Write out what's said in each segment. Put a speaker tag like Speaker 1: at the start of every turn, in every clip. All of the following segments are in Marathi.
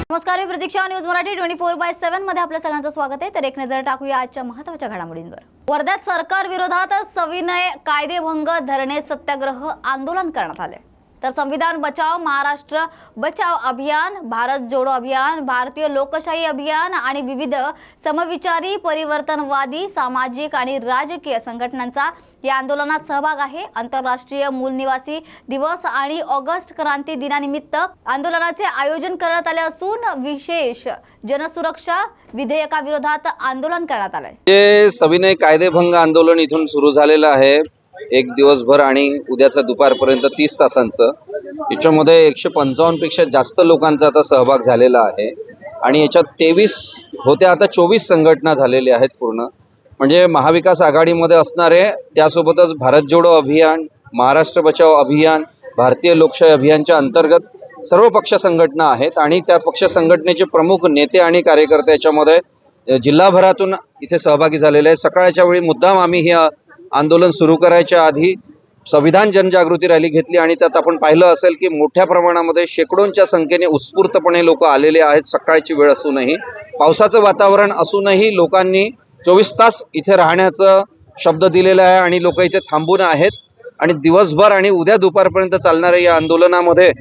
Speaker 1: नमस्कार, मी प्रतीक्षा. न्यूज मराठी 24/7 मध्ये आपल्या सगळ्यांचं स्वागत आहे. तर एक नजर टाकूया आजच्या महत्त्वाच्या घडामोडींवर. वर्ध्यात सरकार विरोधात सविनय कायदेभंग धरणे सत्याग्रह आंदोलन करण्यात आले. तर संविधान बचाव, महाराष्ट्र बचाव अभियान, भारत जोडो अभियान, भारतीय लोकशाही अभियान आणि विविध समविचारी, परिवर्तनवादी, सामाजिक आणि राजकीय संघटनांचा या आंदोलनात सहभाग आहे. आंतरराष्ट्रीय मूल निवासी दिवस आणि ऑगस्ट क्रांती दिनानिमित्त आंदोलनाचे आयोजन करण्यात आले असून विशेष जनसुरक्षा विधेयकाविरोधात आंदोलन करण्यात आले.
Speaker 2: जे सविनय कायदेभंग आंदोलन इथून सुरू झालेलं आहे, एक दिवसभर आणि उद्याचा दुपारपर्यंत 30 तासांचं. याच्यामध्ये 155 पेक्षा जास्त लोकांचा आता सहभाग झालेला आहे आणि याच्यात 23 होत्या, आता 24 संघटना झालेल्या आहेत पूर्ण. म्हणजे महाविकास आघाडीमध्ये असणारे, त्यासोबतच भारत जोडो अभियान, महाराष्ट्र बचाव अभियान, भारतीय लोकशाही अभियानच्या अंतर्गत सर्व पक्ष संघटना आहेत आणि त्या पक्ष संघटनेचे प्रमुख नेते आणि कार्यकर्ते याच्यामध्ये जिल्हाभरातून इथे सहभागी झालेले आहेत. सकाळच्या वेळी मुद्दाम आम्ही ही आंदोलन सुरू करायच्या आधी संविधान जनजागृती रॅली घेतली आणि त्यात आपण पाहिलं असेल की मोठ्या प्रमाणामध्ये शेकडोंच्या संख्येने उत्स्फूर्तपणे लोक आलेले आहेत. सकाळची वेळ असूनही, पावसाचं वातावरण असूनही लोकांनी 24 तास इथे राहण्याचं शब्द दिलेला आहे आणि लोक इथे थांबून आहेत. आणि दिवसभर आणि उद्या दुपारपर्यंत चालणाऱ्या या आंदोलनामध्ये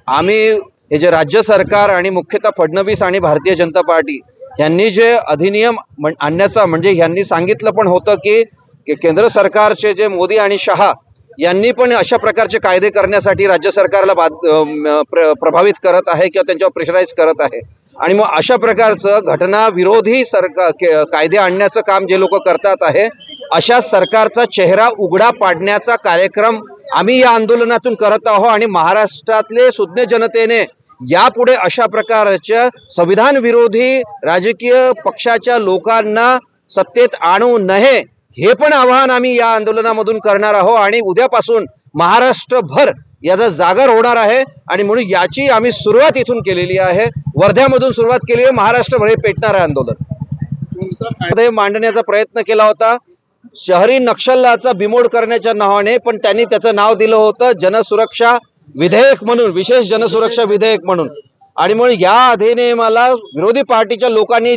Speaker 2: आम्ही हे जे राज्य सरकार आणि मुख्यतः फडणवीस आणि भारतीय जनता पार्टी यांनी जे अधिनियम आणण्याचा, म्हणजे यांनी सांगितलं पण होतं की केंद्र सरकारचे जे मोदी आणि शहा यांनी पण अशा प्रकारचे कायदे करण्यासाठी राज्य सरकारला प्रभावित करत आहे किंवा त्यांच्यावर प्रेशराईज करत आहे. आणि मग अशा प्रकारचं घटना विरोधी कायदे आणण्याचं काम जे लोक करतात आहे, अशा सरकारचा चेहरा उघडा पाडण्याचा कार्यक्रम आम्ही या आंदोलनातून करत आहोत. आणि महाराष्ट्रातले सुज्ञ जनतेने यापुढे अशा प्रकारच्या संविधान विरोधी राजकीय पक्षाच्या लोकांना सत्तेत आणू नये, हे पण आवाहन आम्ही या आंदोलनामधून करणार आहोत. आणि उद्यापासून महाराष्ट्रभर याचा जागर होणार आहे आणि म्हणून याची आम्ही सुरुवात इथून केलेली आहे. वर्ध्यामधून सुरुवात केली आहे. महाराष्ट्रभर हे पेटणार आहे आंदोलन. मांडण्याचा प्रयत्न केला होता शहरी नक्षलाचा बिमोड करण्याच्या नावाने, पण त्यांनी त्याचं नाव दिलं होतं जनसुरक्षा विधेयक म्हणून, विशेष जनसुरक्षा विधेयक म्हणून. आणि म्हणून या अधिनियमाला विरोधी पार्टीच्या लोकांनी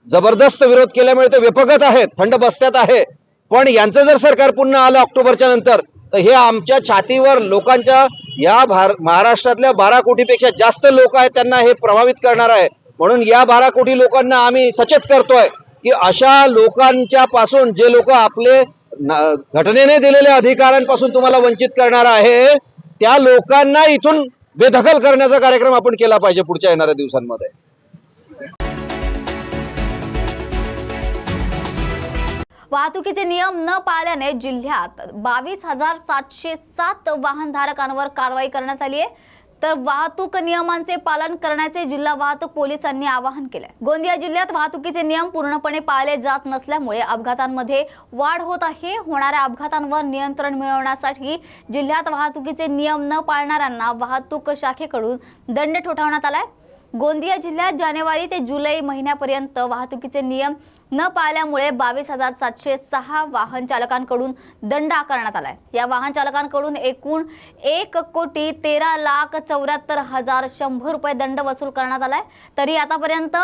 Speaker 2: जबरदस्त विरोध केल्यामुळे ते विफगत आहेत, थंड बसत्यात आहे. पण यांचं जर सरकार पुन्हा आलं ऑक्टोबरच्या नंतर, तर हे आमच्या छातीवर लोकांच्या, या महाराष्ट्रातल्या 12 कोटीपेक्षा जास्त लोक आहेत, त्यांना हे प्रभावित करणार आहे. म्हणून या 12 कोटी लोकांना आम्ही सचेत करतोय की अशा लोकांच्या पासून, जे लोक आपले घटनेने दिलेल्या अधिकारांपासून तुम्हाला वंचित करणार आहे, त्या लोकांना इथून बेदखल करण्याचा कार्यक्रम आपण केला पाहिजे पुढच्या येणाऱ्या दिवसांमध्ये.
Speaker 1: वाहतुकीचे नियम न पाळल्याने जिल्ह्यात 22,707 वाहनधारकांवर कारवाई करण्यात आली आहे. तर वाहतूक नियमांचे पालन करण्याचे जिल्हा वाहतूक पोलिसांनी आवाहन केले. गोंदिया जिल्ह्यात वाहतुकीचे नियम पूर्णपणे पाळले जात नसल्यामुळे अपघातांमध्ये वाढ होत आहे. होणाऱ्या अपघातांवर नियंत्रण मिळवण्यासाठी जिल्ह्यात वाहतुकीचे नियम न पाळणाऱ्यांना वाहतूक शाखेकडून दंड ठोठावण्यात आलाय. गोंदिया जिल्ह्यात जानेवारी ते जुलै महिन्यापर्यंत वाहतुकीचे नियम न पाळल्यामुळे 22,706 वाहन चालकांकडून दंड आकारण्यात आलाय. या वाहन चालकांकडून एकूण 1,13,74,100 रुपये दंड वसूल करण्यात आलाय. तरी आतापर्यंत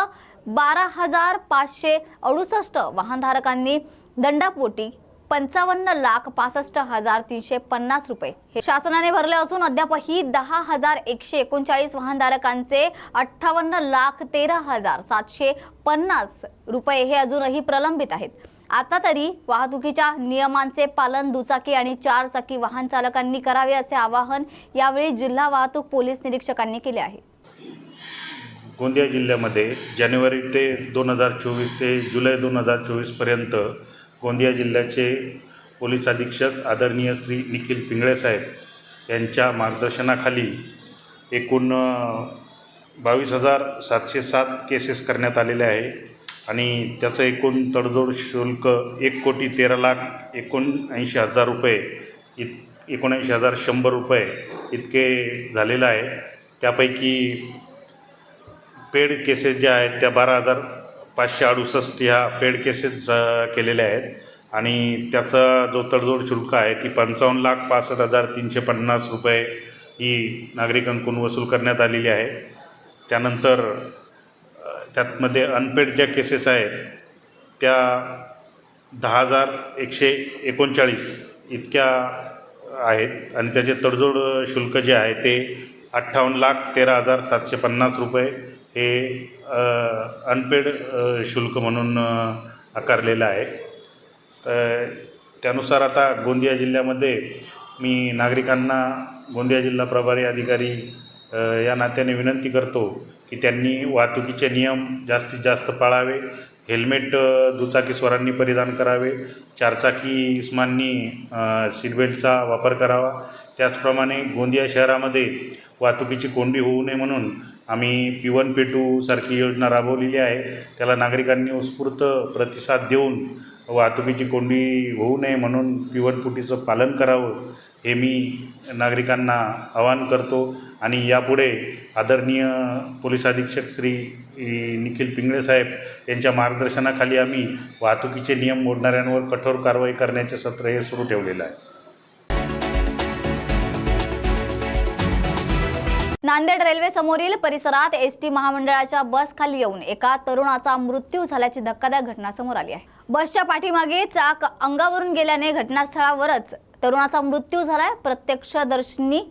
Speaker 1: 12,568 वाहनधारकांनी दंडापोटी 55,65,350 रुपये हे शासनाने भरले असून अद्यापही 10,139 वाहनधारकांचे 58,13,750 रुपये हे अजूनही प्रलंबित आहेत. आता तरी वाहतुकीच्या नियमांचे पालन दुचाकी आणि 4 चाकी वाहन चालकांनी करावे असे आवाहन यावेळी जिल्हा वाहतूक पोलीस निरीक्षकांनी केले आहे.
Speaker 3: गोंदिया जिल्ह्यामध्ये जानेवारी ते 2024 ते जुलै 2024 पर्यंत गोंदिया जिल्ह्याचे पोलीस अधीक्षक आदरणीय श्री निखिल पिंगळे साहेब यांच्या मार्गदर्शनाखाली एकूण 22,707 केसेस करण्यात आलेले आहे आणि त्याचं एकूण तडजोड शुल्क 1,13,79,000 रुपये 79,100 रुपये इतके झालेलं आहे. त्यापैकी पेड केसेस ज्या आहेत त्या 12,568 ह्या पेड केसेस केलेल्या आहेत आणि त्याचा जो तडजोड शुल्क आहे ती 55,65,350 रुपये ही नागरिकांकडून वसूल करण्यात आलेली आहे. त्यानंतर त्यातमध्ये अनपेड ज्या केसेस आहेत त्या 10,139 इतक्या आहेत आणि त्याचे तडजोड शुल्क जे आहे ते 58,13,750 रुपये हे अनपेड शुल्क म्हणून आकारलेलं आहे. तर त्यानुसार आता गोंदिया जिल्ह्यामध्ये मी नागरिकांना गोंदिया जिल्हा प्रभारी अधिकारी या नात्याने विनंती करतो की त्यांनी वाहतुकीचे नियम जास्तीत जास्त पाळावे. हेल्मेट दुचाकीस्वारांनी परिधान करावे. चारचाकी इस्मांनी सीटबेल्टचा वापर करावा. त्याचप्रमाणे गोंदिया शहरामध्ये वाहतुकीची कोंडी होऊ नये म्हणून आम्ही P1 P2 सारखी योजना राबवलेली आहे. त्याला नागरिकांनी उत्स्फूर्त प्रतिसाद देऊन वाहतुकीची कोंडी होऊ नये म्हणून P1 P2चं पालन करावं हे मी नागरिकांना आवाहन करतो. आणि यापुढे आदरणीय पोलीस अधीक्षक श्री निखिल पिंगळे साहेब यांच्या मार्गदर्शनाखाली आम्ही वाहतुकीचे नियम मोडणाऱ्यांवर कठोर कारवाई करण्याचे सत्र हे सुरू ठेवलेलं आहे.
Speaker 1: नांदेड रेल्वे समोरील परिसरात एसटी महामंडळाच्या बस खाली येऊन एका तरुणाचा मृत्यू झाल्याची धक्कादायक घटना समोर आली आहे. बसच्या पाठीमागे चाक अंगावरून गेल्याने घटनास्थळावरच तरुणाचा मृत्यू झालाय. प्रत्यक्षदर्शींनी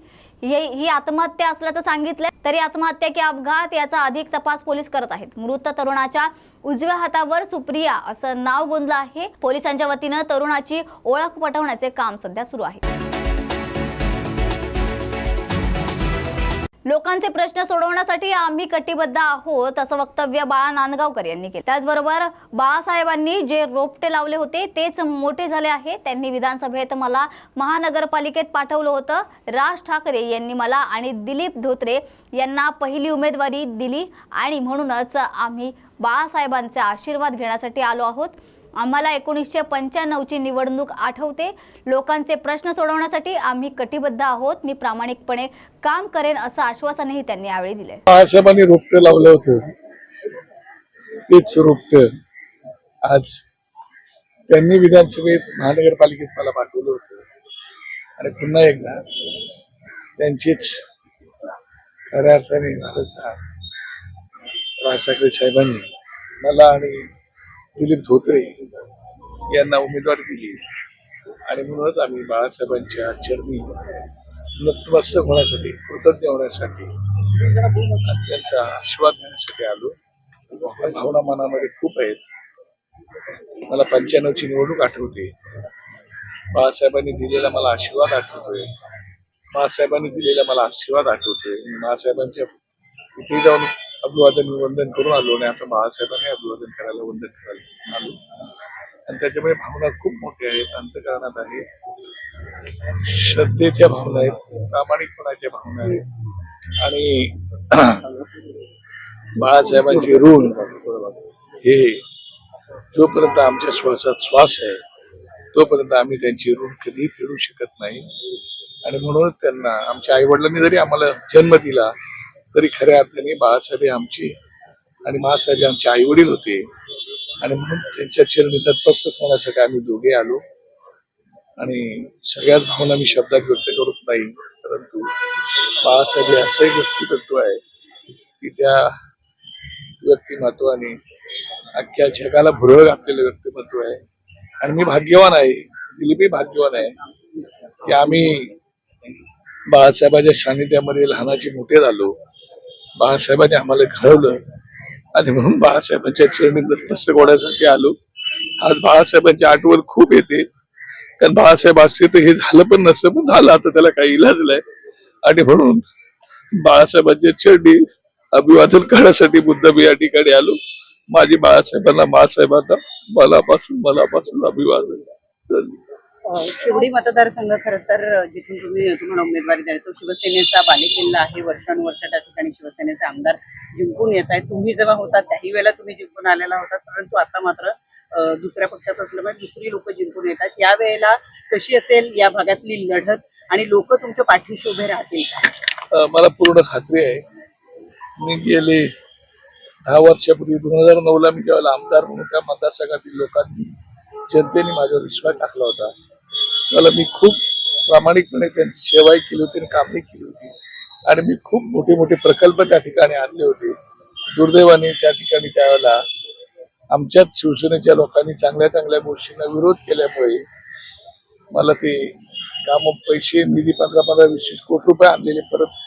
Speaker 1: ही आत्महत्या असल्याचं सांगितलंय, तरी आत्महत्या की अपघात याचा अधिक तपास पोलीस करत आहेत. मृत तरुणाच्या उजव्या हातावर सुप्रिया असं नाव गोंधलं आहे. पोलिसांच्या वतीनं तरुणाची ओळख पटवण्याचे काम सध्या सुरू आहे. लोकांचे प्रश्न सोडवण्यासाठी आम्ही कटिबद्ध आहोत असं वक्तव्य बाळा नांदगावकर यांनी केलं. त्याचबरोबर बाळासाहेबांनी जे रोपटे लावले होते तेच मोठे झाले आहे. त्यांनी विधानसभेत मला महानगरपालिकेत पाठवलं होतं. राज ठाकरे यांनी मला आणि दिलीप धोत्रे यांना पहिली उमेदवारी दिली आणि म्हणूनच आम्ही बाळासाहेबांचे आशीर्वाद घेण्यासाठी आलो आहोत. आम्हाला 1995ची निवडणूक आठवते. लोकांचे प्रश्न सोडवण्यासाठी आम्ही कटिबद्ध आहोत. मी प्रामाणिकपणे काम करेन असं आश्वासनही त्यांनी यावेळी दिले.
Speaker 4: बाळासाहेबांनी रोपटे लावलं होतं तेच रोपटे आज त्यांनी विधानसभेत महानगरपालिकेत मला पाठवलं होतं आणि पुन्हा एकदा त्यांचीच खऱ्या अर्थाने राज ठाकरे साहेबांनी मला आणि दिलीप धोत्रे यांना उमेदवारी दिली आणि म्हणूनच आम्ही बाळासाहेबांच्या चरणी नतमस्तक होण्यासाठी, कृतज्ञ होण्यासाठी आणि त्यांचा आशीर्वाद घेण्यासाठी आलो. भावना मनामध्ये खूप आहेत. मला 95ची निवडणूक आठवते. बाळासाहेबांनी दिलेला मला आशीर्वाद आठवतोय. बाळासाहेबांनी दिलेला मला आशीर्वाद आठवतोय. बाळासाहेबांच्या इथे जाऊन अभिवादन वंदन करून आलो आणि आता बाळासाहेबांनी अभिवादन करायला वंदन करायला आलो आणि त्याच्यामुळे भावना खूप मोठ्या आहेत. अंतःकरणात आहे, श्रद्धेच्या भावना आहेत, प्रामाणिकपणाच्या भावना आहेत आणि बाळासाहेबांचे ऋण हे जोपर्यंत आमच्या श्वासात श्वास आहे तोपर्यंत आम्ही त्यांची ऋण कधीही फेडू शकत नाही. आणि म्हणूनच त्यांना आमच्या आई वडिलांनी जरी आम्हाला जन्म दिला तरी खऱ्या अर्थाने बाळासाहेब आमची आणि मासाहेब आमचे आई वडील होते आणि म्हणून त्यांच्या चरणी नतमस्तक होण्यासाठी आम्ही दोघे आलो. आणि सगळ्याच भावना मी शब्दात व्यक्त करत नाही, परंतु बाळासाहेब असं एक व्यक्तिमत्व आहे की त्या व्यक्तिमत्वाने अख्ख्या जगाला भुरळ घातलेलं व्यक्तिमत्व आहे. आणि मी भाग्यवान आहे, दिलीपही भाग्यवान आहे की आम्ही बाळासाहेबांच्या सानिध्यामध्ये लहानाचे मोठे झालो. बाळासाहेबांनी आम्हाला घडवलं आणि म्हणून बाळासाहेबांच्या चरणी नतमस्तक होण्यासाठी आलो. आज बाळासाहेबांची आठवण खूप येते, कारण बाळासाहेब असते तर हे झालं पण नसतं, पण झालं आता त्याला काही इलाज नाही. आणि म्हणून बाळासाहेबांच्या चरणी अभिवादन करण्यासाठी मुद्दाम या ठिकाणी आलो. माझी बाळासाहेबांना मासाहेबांना मनापासून अभिवादन.
Speaker 5: शिवडी मतदारसंघ खरं तर जिथून तुम्हाला उमेदवारी द्याल तो शिवसेनेचा बालेकिल्ला आहे. वर्षानुवर्ष त्या ठिकाणी शिवसेनेचे आमदार जिंकून येत आहेत. तुम्ही जेव्हा होता त्याही वेळेला तुम्ही जिंकून आलेला होता, परंतु आता मात्र दुसऱ्या पक्षात असल्यामुळे दुसरी लोक जिंकून येतात. या वेळेला कशी असेल या भागातली लढत आणि लोक तुमच्या पाठीशी उभे राहतील का?
Speaker 4: मला पूर्ण खात्री आहे. मी गेले 10 वर्षापूर्वी 2009ला मी ज्यावेळेला आमदार म्हणून त्या मतदारसंघातील लोकांनी जनतेने माझ्यावर विश्वास टाकला होता, त्याला मी खूप प्रामाणिकपणे त्यांची सेवाही केली होती आणि कामही केली होती आणि मी खूप मोठे मोठे प्रकल्प त्या ठिकाणी आणले होते. दुर्दैवाने त्या ठिकाणी त्यावेळेला आमच्याच शिवसेनेच्या लोकांनी चांगल्या चांगल्या गोष्टींना विरोध केल्यामुळे मला ते काम पैसे निधी 15-20 कोटी रुपये आणलेले परत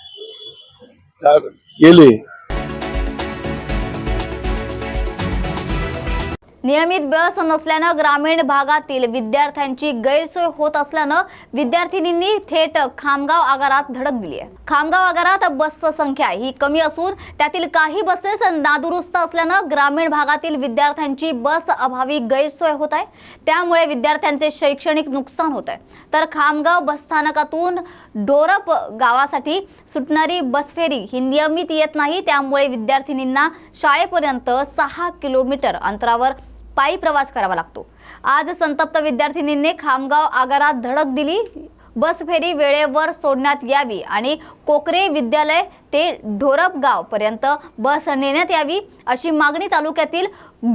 Speaker 4: गेले.
Speaker 1: नियमित बस नसल्यानं ग्रामीण भागातील विद्यार्थ्यांची गैरसोय होत असल्यानं विद्यार्थिनींनी थेट खामगाव आगारात धडक दिली आहे. खामगाव आगारात बसची संख्या ही कमी असून त्यातील काही बसेस नादुरुस्त असल्यानं ग्रामीण भागातील विद्यार्थ्यांची बस अभावी गैरसोय होत आहे. त्यामुळे विद्यार्थ्यांचे शैक्षणिक नुकसान होत आहे. तर खामगाव बसस्थानकातून डोरप गावासाठी सुटणारी बस फेरी ही नियमित येत नाही. त्यामुळे विद्यार्थिनींना शाळेपर्यंत 6 किलोमीटर अंतरावर पायी प्रवास करावा लागतो. आज संतप्त विद्यार्थिनींनी खामगाव आगारात धडक दिली. बस फेरी वेळेवर सोडण्यात यावी आणि कोकरे विद्यालय ते ढोरपगाव पर्यंत बस नेण्यात यावी अशी मागणी तालुक्यातील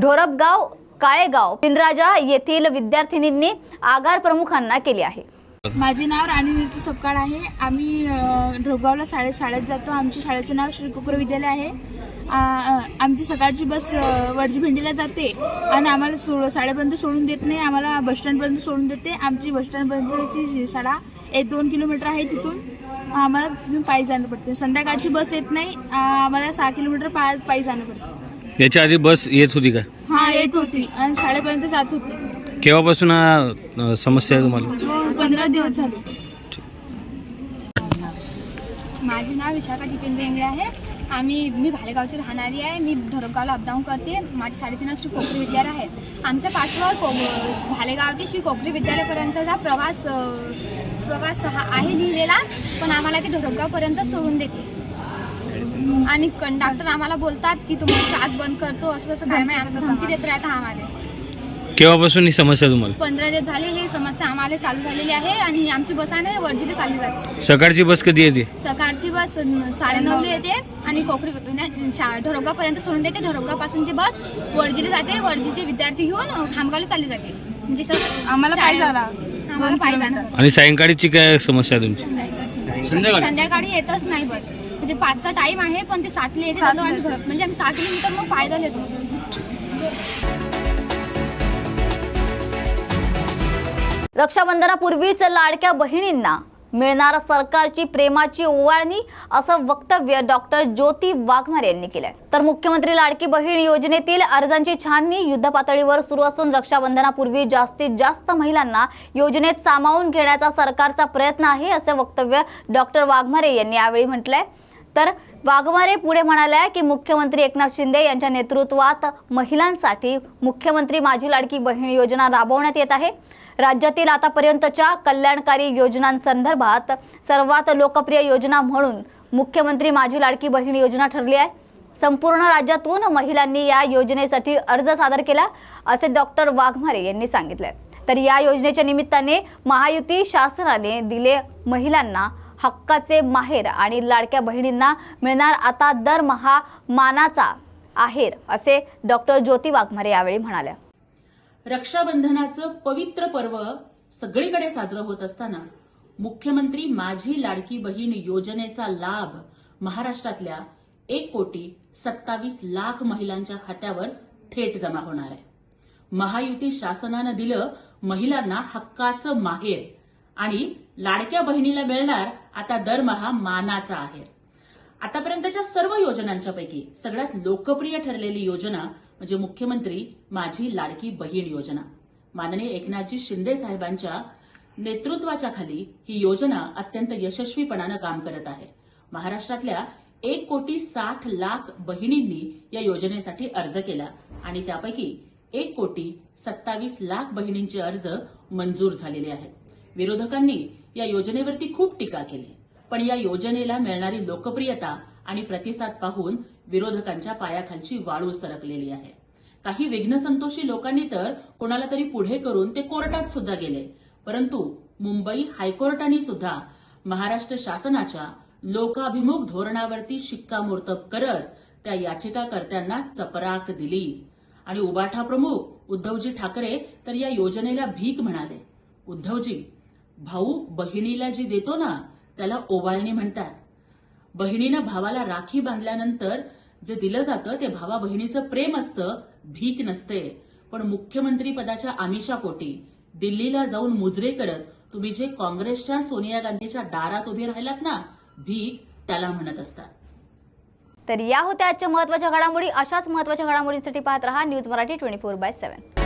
Speaker 1: ढोरपगाव, काळेगाव, पिंजराजा येथील विद्यार्थिनींनी आगार प्रमुखांना केली आहे.
Speaker 6: माझे नाव राणी ऋतू सपकाळ आहे. आम्ही ढोरगावला शाळेत जातो. आमच्या शाळेचे नाव श्री कोकरे विद्यालय आहे. आमची सकाळची बस वडजी भेंडीला जाते आणि आम्हाला शाळेपर्यंत सोडून देत नाही. आम्हाला बसस्टँडपर्यंत सोडून देते. आमची बसस्टँडपर्यंतची शाळा 1-2 किलोमीटर आहे. तिथून आम्हाला तिथून पायी जाणं पडते. संध्याकाळची बस येत नाही. आम्हाला 6 किलोमीटर पायी जाणं पडतं.
Speaker 7: याच्या आधी बस येत होती का?
Speaker 6: हां, येत होती आणि शाळेपर्यंत जात होती.
Speaker 7: केव्हापासून हा समस्या आहे तुम्हाला?
Speaker 6: 15 दिवस झाले.
Speaker 8: माझे नाव विशाखा जितेंद्र इंगळे आहे. मी भालेगावची राहणारी आहे. मी ढोरगावला अपडाऊन करते. माझ्या शाळेचे नाव श्री कोकरे विद्यालय आहे. आमच्या पाठवर भालेगाव ते श्री कोकरे विद्यालयापर्यंतचा प्रवास आहे लिहिलेला, पण आम्हाला ते ढोरगावपर्यंत सोडून देते आणि कंडक्टर आम्हाला बोलतात की तुम्ही क्लास बंद करतो असं तसं काय धमकी देत राहता आम्हाला.
Speaker 7: केव्हापासून ही समस्या तुम्हाला?
Speaker 8: 15 दिवस झाले ही समस्या आम्हाला चालू झालेली आहे आणि आमची बस आहे ना वरजीला चालली जाते.
Speaker 7: सकाळची बस कधी येते?
Speaker 8: सकाळची बस 9:30 येते आणि कोकरी ढोरगावपर्यंत सोडून देते. ढोरगावपासून ती बस वरजीला जाते. वरजीचे विद्यार्थी घेऊन खामगावला चालली जाते. म्हणजे
Speaker 6: आम्हाला पायी
Speaker 8: जाणं.
Speaker 7: आणि सायंकाळची काय समस्या आहे तुमची?
Speaker 8: संध्याकाळी येतच नाही बस. म्हणजे 5चा टाइम आहे पण ते 7ला येते आणि म्हणजे आम्ही 6 किलोमीटर मग पायदल येतो.
Speaker 1: रक्षाबंधनापूर्वीच लाडक्या बहिणींना मिळणार सरकारची प्रेमाची ओवाळणी असं वक्तव्य डॉक्टर ज्योती वाघमारे यांनी केलंय. तर मुख्यमंत्री लाडकी बहीण योजनेतील अर्जांची छाननी युद्धपातळीवर सुरू असून रक्षाबंधनापूर्वी जास्तीत जास्त महिलांना योजनेत सामावून घेण्याचा सरकारचा प्रयत्न आहे असे वक्तव्य डॉक्टर वाघमारे यांनी यावेळी म्हटलंय. तर वाघमारे पुढे म्हणाल्या की मुख्यमंत्री एकनाथ शिंदे यांच्या नेतृत्वात महिलांसाठी मुख्यमंत्री माझी लाडकी बहीण योजना राबवण्यात येत आहे. राज्यातील आतापर्यंतच्या कल्याणकारी योजनांसंदर्भात सर्वात लोकप्रिय योजना म्हणून मुख्यमंत्री माझी लाडकी बहीण योजना ठरली आहे. संपूर्ण राज्यातून महिलांनी या योजनेसाठी अर्ज सादर केला असे डॉक्टर वाघमारे यांनी सांगितले. तर या योजनेच्या निमित्ताने महायुती शासनाने दिले महिलांना हक्काचे माहेर आणि लाडक्या बहिणींना मिळणार आता दरमहा मानाचा आहेर असे डॉक्टर ज्योती वाघमारे यावेळी म्हणाल्या.
Speaker 9: रक्षाबंधनाचं पवित्र पर्व सगळीकडे साजरं होत असताना मुख्यमंत्री माझी लाडकी बहीण योजनेचा लाभ महाराष्ट्रातल्या 1,27,00,000 महिलांच्या खात्यावर थेट जमा होणार आहे. महायुती शासनानं दिलं महिलांना हक्काचं माहेर आणि लाडक्या बहिणीला मिळणार आता दरमहा मानाचा आहेर. आतापर्यंतच्या सर्व योजनांच्या पैकी सगळ्यात लोकप्रिय ठरलेली योजना म्हणजे मुख्यमंत्री माझी लाडकी बहीण योजना. माननीय एकनाथजी शिंदे साहेबांच्या नेतृत्वाच्या खाली ही योजना अत्यंत यशस्वीपणानं काम करत आहे. महाराष्ट्रातल्या 1,60,00,000 बहिणींनी या योजनेसाठी अर्ज केला आणि त्यापैकी 1,27,00,000 बहिणींचे अर्ज मंजूर झालेले आहेत. विरोधकांनी या योजनेवरती खूप टीका केली, पण या योजनेला मिळणारी लोकप्रियता आणि प्रतिसाद पाहून विरोधकांच्या पायाखालची वाळू सरकलेली आहे. काही विघ्नसंतोषी लोकांनी तर कोणाला तरी पुढे करून ते कोर्टात सुद्धा गेले, परंतु मुंबई हायकोर्टाने सुद्धा महाराष्ट्र शासनाच्या लोकाभिमुख धोरणावरती शिक्कामोर्तब करत त्या याचिकाकर्त्यांना चपराक दिली. आणि उबाठा प्रमुख उद्धवजी ठाकरे तर या योजनेला भीक म्हणाले. उद्धवजी, भाऊ बहिणीला जी देतो ना त्याला ओवाळणी म्हणतात. बहिणीनं भावाला राखी बांधल्यानंतर जे दिलं जातं ते भावा बहिणीचं प्रेम असतं, भीक नसते. पण मुख्यमंत्री पदाच्या आमिषापोटी दिल्लीला जाऊन मुजरे करत तुम्ही जे काँग्रेसच्या सोनिया गांधीच्या दारात उभे राहिलात ना, भीक त्याला म्हणत असतात.
Speaker 1: तर या होत्या आजच्या महत्त्वाच्या घडामोडी. अशाच महत्त्वाच्या घडामोडींसाठी पाहत रहा न्यूज मराठी 24/7.